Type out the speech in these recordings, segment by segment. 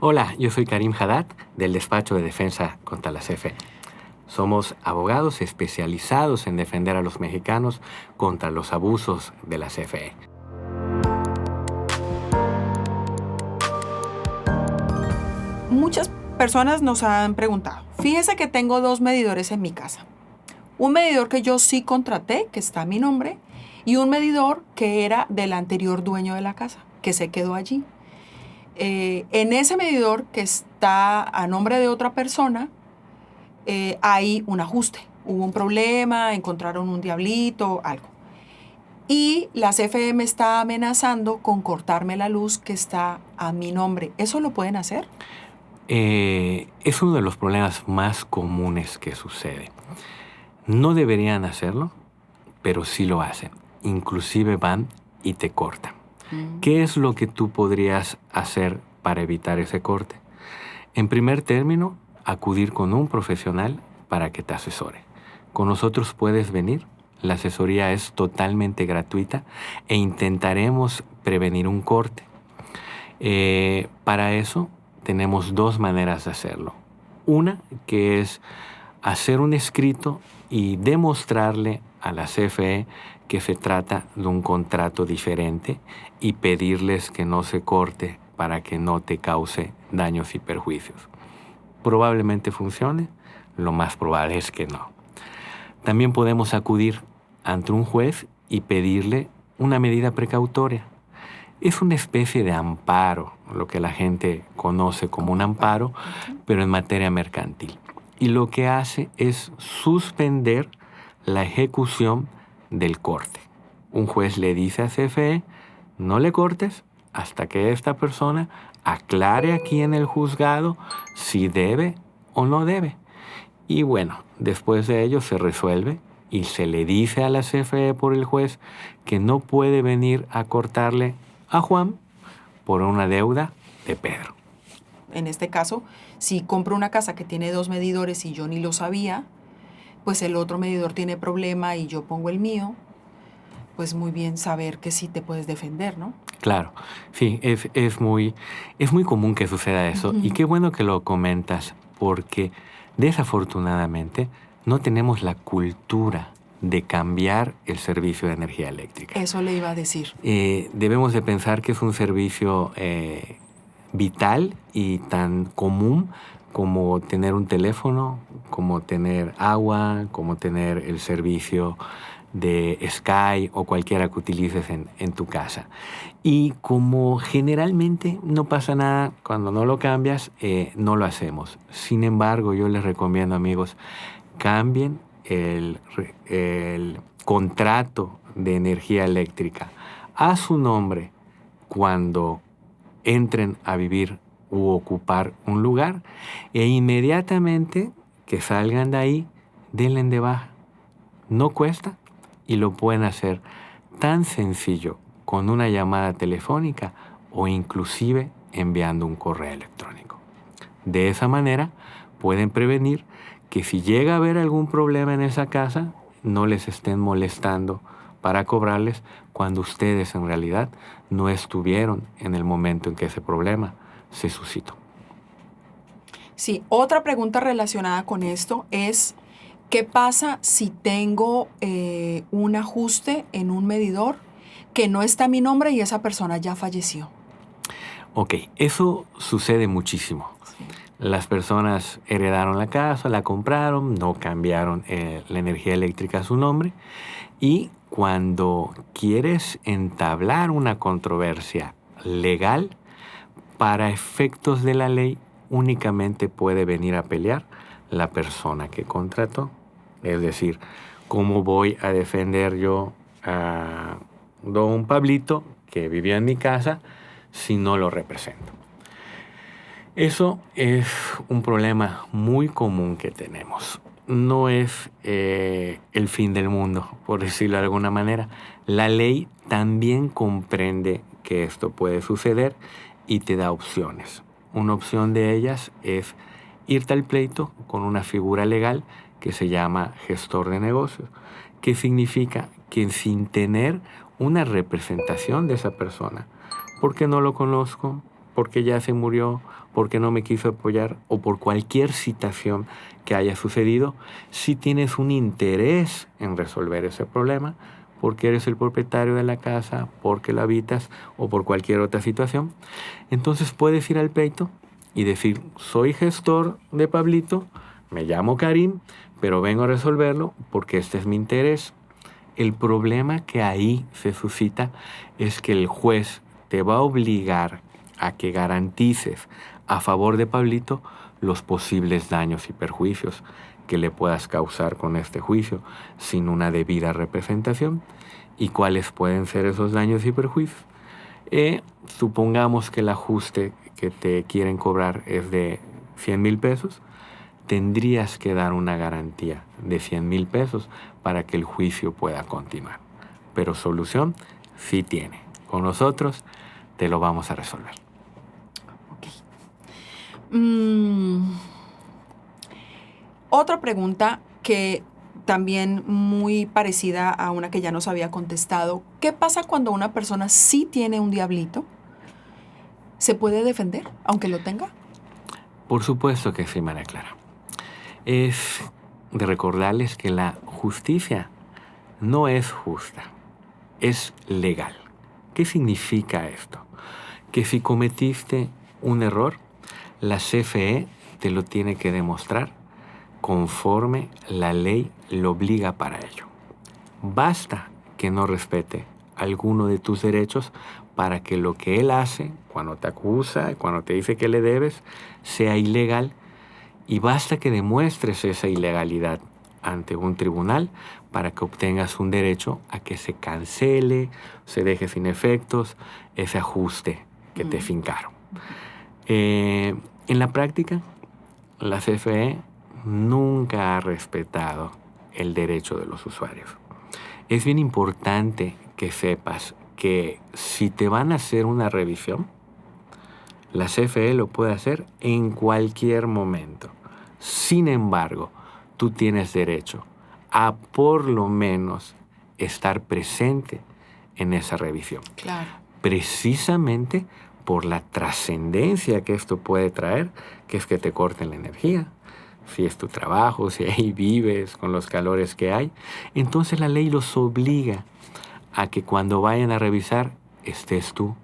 Hola, yo soy Karim Haddad del Despacho de Defensa contra la CFE. Somos abogados especializados en defender a los mexicanos contra los abusos de la CFE. Muchas personas nos han preguntado, fíjese que tengo 2 medidores en mi casa. Un medidor que yo sí contraté, que está a mi nombre, y un medidor que era del anterior dueño de la casa, que se quedó allí. En ese medidor que está a nombre de otra persona, hay un ajuste. Hubo un problema, encontraron un diablito, algo. Y la CFE me está amenazando con cortarme la luz que está a mi nombre. ¿Eso lo pueden hacer? Es uno de los problemas más comunes que sucede. No deberían hacerlo, pero sí lo hacen. Inclusive van y te cortan. ¿Qué es lo que tú podrías hacer para evitar ese corte? En primer término, acudir con un profesional para que te asesore. Con nosotros puedes venir. La asesoría es totalmente gratuita e intentaremos prevenir un corte. Para eso tenemos 2 maneras de hacerlo. Una, que es hacer un escrito y demostrarle a la CFE que se trata de un contrato diferente y pedirles que no se corte para que no te cause daños y perjuicios. Probablemente funcione, lo más probable es que no. También podemos acudir ante un juez y pedirle una medida precautoria. Es una especie de amparo, lo que la gente conoce como un amparo, pero en materia mercantil. Y lo que hace es suspender la ejecución del corte. Un juez le dice a CFE, no le cortes hasta que esta persona aclare aquí en el juzgado si debe o no debe. Y bueno, después de ello se resuelve y se le dice a la CFE por el juez que no puede venir a cortarle a Juan por una deuda de Pedro. En este caso, si compro una casa que tiene 2 medidores y yo ni lo sabía, pues el otro medidor tiene problema y yo pongo el mío, pues muy bien saber que sí te puedes defender, ¿no? Claro, sí, es muy común que suceda eso. Y qué bueno que lo comentas, porque desafortunadamente no tenemos la cultura de cambiar el servicio de energía eléctrica. Eso le iba a decir. Debemos de pensar que es un servicio vital y tan común como tener un teléfono, como tener agua, como tener el servicio de Sky o cualquiera que utilices en tu casa. Y como generalmente no pasa nada cuando no lo cambias, no lo hacemos. Sin embargo, yo les recomiendo, amigos, cambien el contrato de energía eléctrica a su nombre cuando entren a vivir u ocupar un lugar e inmediatamente que salgan de ahí, denle de baja. No cuesta y lo pueden hacer tan sencillo con una llamada telefónica o inclusive enviando un correo electrónico. De esa manera pueden prevenir que si llega a haber algún problema en esa casa, no les estén molestando para cobrarles cuando ustedes en realidad no estuvieron en el momento en que ese problema se suscitó. Sí, otra pregunta relacionada con esto es, ¿qué pasa si tengo un ajuste en un medidor que no está a mi nombre y esa persona ya falleció? Ok, eso sucede muchísimo. Sí. Las personas heredaron la casa, la compraron, no cambiaron la energía eléctrica a su nombre y cuando quieres entablar una controversia legal, para efectos de la ley únicamente puede venir a pelear la persona que contrató. Es decir, ¿cómo voy a defender yo a don Pablito que vivía en mi casa si no lo represento? Eso es un problema muy común que tenemos. No es el fin del mundo, por decirlo de alguna manera. La ley también comprende que esto puede suceder y te da opciones. Una opción de ellas es irte al pleito con una figura legal que se llama gestor de negocios, que significa que sin tener una representación de esa persona, porque no lo conozco, porque ya se murió, porque no me quiso apoyar o por cualquier situación que haya sucedido, si tienes un interés en resolver ese problema, porque eres el propietario de la casa, porque la habitas o por cualquier otra situación, entonces puedes ir al pleito y decir, soy gestor de Pablito, me llamo Karim, pero vengo a resolverlo porque este es mi interés. El problema que ahí se suscita es que el juez te va a obligar a que garantices a favor de Pablito los posibles daños y perjuicios que le puedas causar con este juicio sin una debida representación. ¿Y cuáles pueden ser esos daños y perjuicios? Supongamos que el ajuste que te quieren cobrar es de 100,000 pesos. Tendrías que dar una garantía de 100,000 pesos para que el juicio pueda continuar. Pero solución sí tiene. Con nosotros te lo vamos a resolver. Otra pregunta que también muy parecida a una que ya nos había contestado. ¿Qué pasa cuando una persona sí tiene un diablito? ¿Se puede defender aunque lo tenga? Por supuesto que sí, María Clara. Es de recordarles que la justicia no es justa, es legal. ¿Qué significa esto? Que si cometiste un error, la CFE te lo tiene que demostrar conforme la ley lo obliga para ello. Basta que no respete alguno de tus derechos para que lo que él hace, cuando te acusa, cuando te dice que le debes, sea ilegal, y basta que demuestres esa ilegalidad ante un tribunal para que obtengas un derecho a que se cancele, se deje sin efectos ese ajuste que te fincaron. En la práctica, la CFE nunca ha respetado el derecho de los usuarios. Es bien importante que sepas que si te van a hacer una revisión, la CFE lo puede hacer en cualquier momento. Sin embargo, tú tienes derecho a por lo menos estar presente en esa revisión. Claro. Precisamente por la trascendencia que esto puede traer, que es que te corten la energía, si es tu trabajo, si ahí vives con los calores que hay. Entonces la ley los obliga a que cuando vayan a revisar estés tú.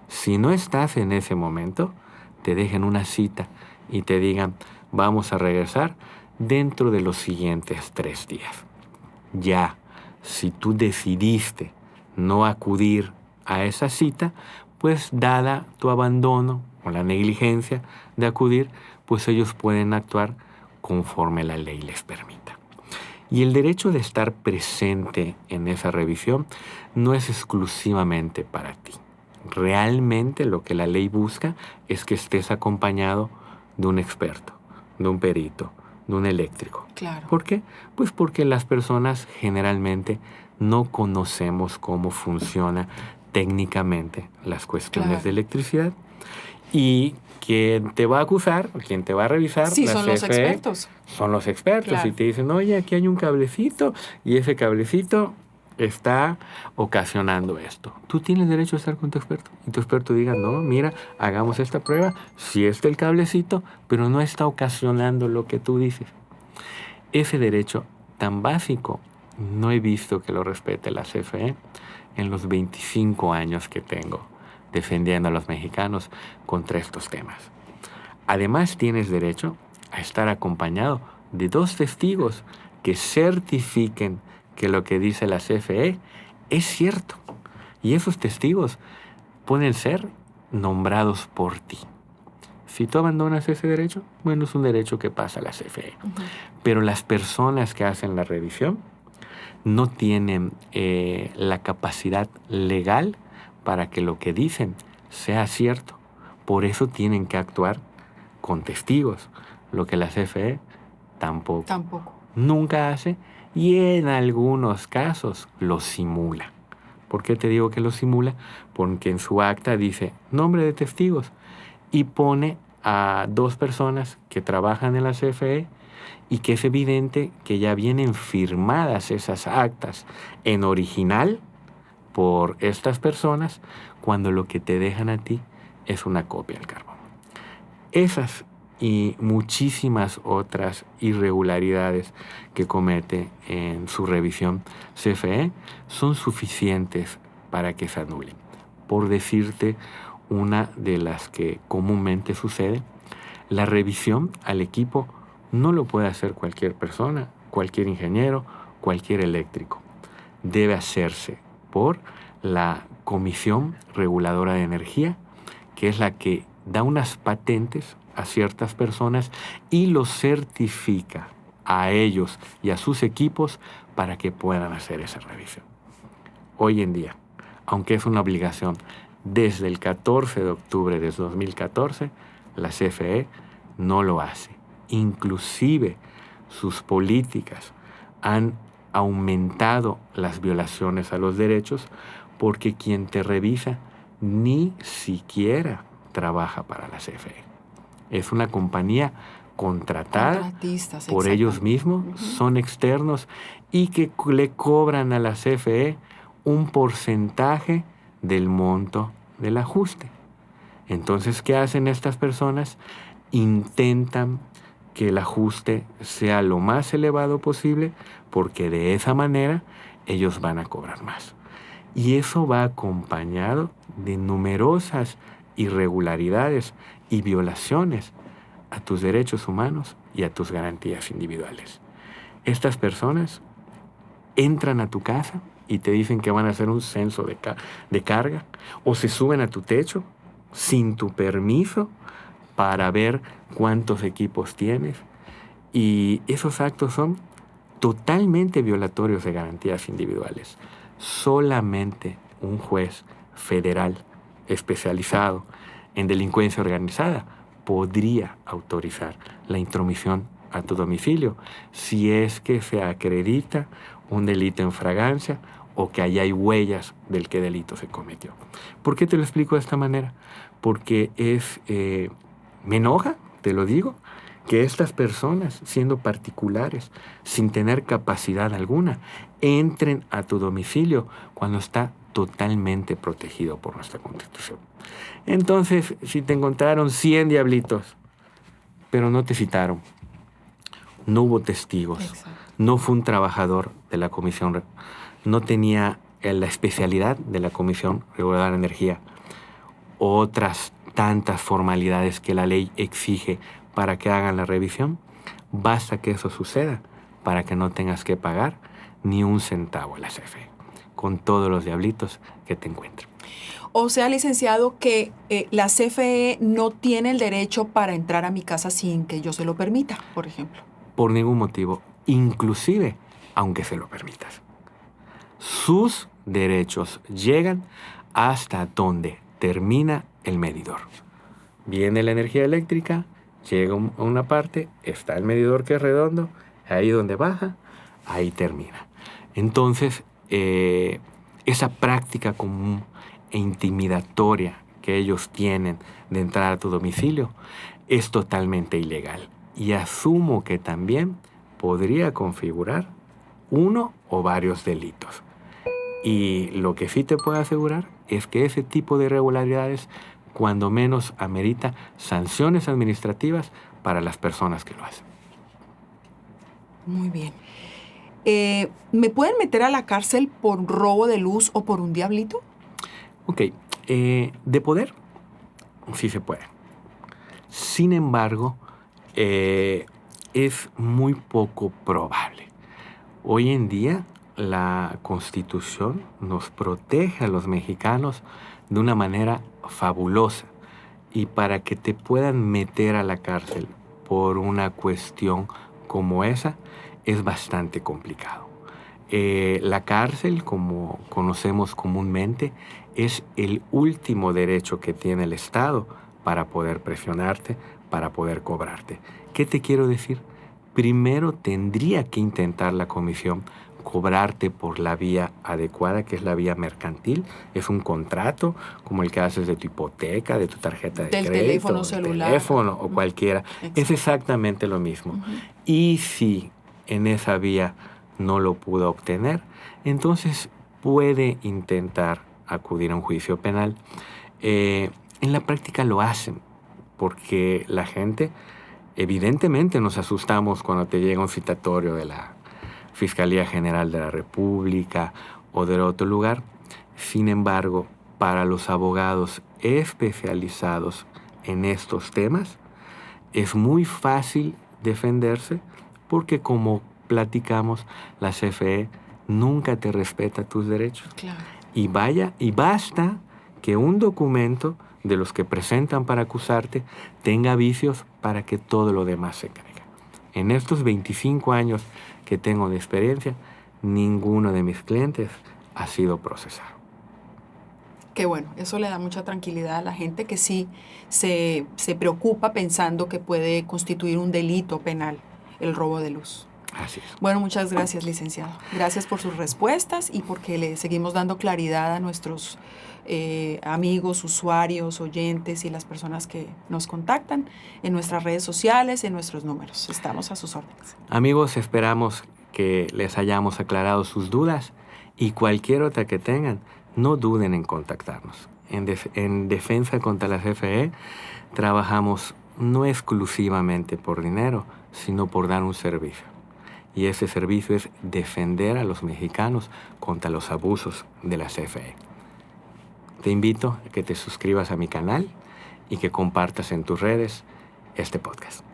Si no estás en ese momento, te dejen una cita y te digan, vamos a regresar dentro de los siguientes 3 días. Ya, si tú decidiste no acudir a esa cita, pues dada tu abandono o la negligencia de acudir, pues ellos pueden actuar conforme la ley les permita. Y el derecho de estar presente en esa revisión no es exclusivamente para ti. Realmente lo que la ley busca es que estés acompañado de un experto, de un perito, de un eléctrico. Claro. ¿Por qué? Pues porque las personas generalmente no conocemos cómo funciona técnicamente las cuestiones de electricidad. Y quien te va a acusar, quien te va a revisar, sí, la son CFE, los expertos. Son los expertos. Claro. Y te dicen, oye, aquí hay un cablecito y ese cablecito está ocasionando esto. Tú tienes derecho a estar con tu experto. Y tu experto diga, no, mira, hagamos esta prueba. Sí está el cablecito, pero no está ocasionando lo que tú dices. Ese derecho tan básico no he visto que lo respete la CFE en los 25 años que tengo defendiendo a los mexicanos contra estos temas. Además, tienes derecho a estar acompañado de 2 testigos que certifiquen que lo que dice la CFE es cierto. Y esos testigos pueden ser nombrados por ti. Si tú abandonas ese derecho, bueno, es un derecho que pasa a la CFE. Pero las personas que hacen la revisión no tienen la capacidad legal para que lo que dicen sea cierto. Por eso tienen que actuar con testigos, lo que la CFE tampoco nunca hace, y en algunos casos lo simula. ¿Por qué te digo que lo simula? Porque en su acta dice nombre de testigos y pone a 2 personas que trabajan en la CFE y que es evidente que ya vienen firmadas esas actas en original por estas personas, cuando lo que te dejan a ti es una copia del carbón. Esas y muchísimas otras irregularidades que comete en su revisión CFE son suficientes para que se anulen. Por decirte una de las que comúnmente sucede, la revisión al equipo no lo puede hacer cualquier persona, cualquier ingeniero, cualquier eléctrico. Debe hacerse por la Comisión Reguladora de Energía, que es la que da unas patentes a ciertas personas y los certifica a ellos y a sus equipos para que puedan hacer esa revisión. Hoy en día, aunque es una obligación desde el 14 de octubre de 2014, la CFE no lo hace. Inclusive sus políticas han aumentado las violaciones a los derechos porque quien te revisa ni siquiera trabaja para la CFE. Es una compañía contratada por ellos mismos, son externos y que le cobran a la CFE un porcentaje del monto del ajuste. Entonces, ¿qué hacen estas personas? Intentan que el ajuste sea lo más elevado posible porque de esa manera ellos van a cobrar más. Y eso va acompañado de numerosas irregularidades y violaciones a tus derechos humanos y a tus garantías individuales. Estas personas entran a tu casa y te dicen que van a hacer un censo de carga o se suben a tu techo sin tu permiso para ver cuántos equipos tienes. Y esos actos son totalmente violatorios de garantías individuales. Solamente un juez federal especializado en delincuencia organizada podría autorizar la intromisión a tu domicilio si es que se acredita un delito en fragancia o que allá hay huellas del que delito se cometió. ¿Por qué te lo explico de esta manera? Porque me enoja, te lo digo, que estas personas, siendo particulares, sin tener capacidad alguna, entren a tu domicilio cuando está totalmente protegido por nuestra Constitución. Entonces, si te encontraron 100 diablitos, pero no te citaron, no hubo testigos, exacto, no fue un trabajador de la Comisión, no tenía la especialidad de la Comisión Reguladora de Energía, otras tantas formalidades que la ley exige para que hagan la revisión, basta que eso suceda para que no tengas que pagar ni un centavo a la CFE, con todos los diablitos que te encuentren. O sea, licenciado, que la CFE no tiene el derecho para entrar a mi casa sin que yo se lo permita, por ejemplo. Por ningún motivo, inclusive aunque se lo permitas. Sus derechos llegan hasta donde termina el medidor. Viene la energía eléctrica, llega a una parte, está el medidor que es redondo, ahí donde baja, ahí termina. Entonces, esa práctica común e intimidatoria que ellos tienen de entrar a tu domicilio es totalmente ilegal. Y asumo que también podría configurar uno o varios delitos. Y lo que sí te puedo asegurar es que ese tipo de irregularidades, cuando menos, amerita sanciones administrativas para las personas que lo hacen. Muy bien. ¿Me pueden meter a la cárcel por robo de luz o por un diablito? Ok. De poder, sí se puede. Sin embargo, es muy poco probable. Hoy en día, la Constitución nos protege a los mexicanos de una manera fabulosa. Y para que te puedan meter a la cárcel por una cuestión como esa, es bastante complicado. La cárcel, como conocemos comúnmente, es el último derecho que tiene el Estado para poder presionarte, para poder cobrarte. ¿Qué te quiero decir? Primero tendría que intentar la comisión cobrarte por la vía adecuada, que es la vía mercantil. Es un contrato como el que haces de tu hipoteca, de tu tarjeta de crédito, teléfono celular, teléfono o cualquiera. Exacto. Es exactamente lo mismo. Uh-huh. Y si en esa vía no lo pudo obtener, entonces puede intentar acudir a un juicio penal. En en la práctica lo hacen, porque la gente, evidentemente nos asustamos cuando te llega un citatorio de la Fiscalía General de la República o de otro lugar. Sin embargo, para los abogados especializados en estos temas, es muy fácil defenderse porque, como platicamos, la CFE nunca te respeta tus derechos. Claro. Y basta que un documento de los que presentan para acusarte tenga vicios para que todo lo demás se caiga. En estos 25 años que tengo de experiencia, ninguno de mis clientes ha sido procesado. Qué bueno, eso le da mucha tranquilidad a la gente que sí se preocupa pensando que puede constituir un delito penal el robo de luz. Así es. Bueno, muchas gracias, licenciado. Gracias por sus respuestas y porque le seguimos dando claridad a nuestros amigos, usuarios, oyentes y las personas que nos contactan en nuestras redes sociales, en nuestros números. Estamos a sus órdenes. Amigos, esperamos que les hayamos aclarado sus dudas y cualquier otra que tengan, no duden en contactarnos. En Defensa contra la CFE trabajamos no exclusivamente por dinero, sino por dar un servicio. Y ese servicio es defender a los mexicanos contra los abusos de la CFE. Te invito a que te suscribas a mi canal y que compartas en tus redes este podcast.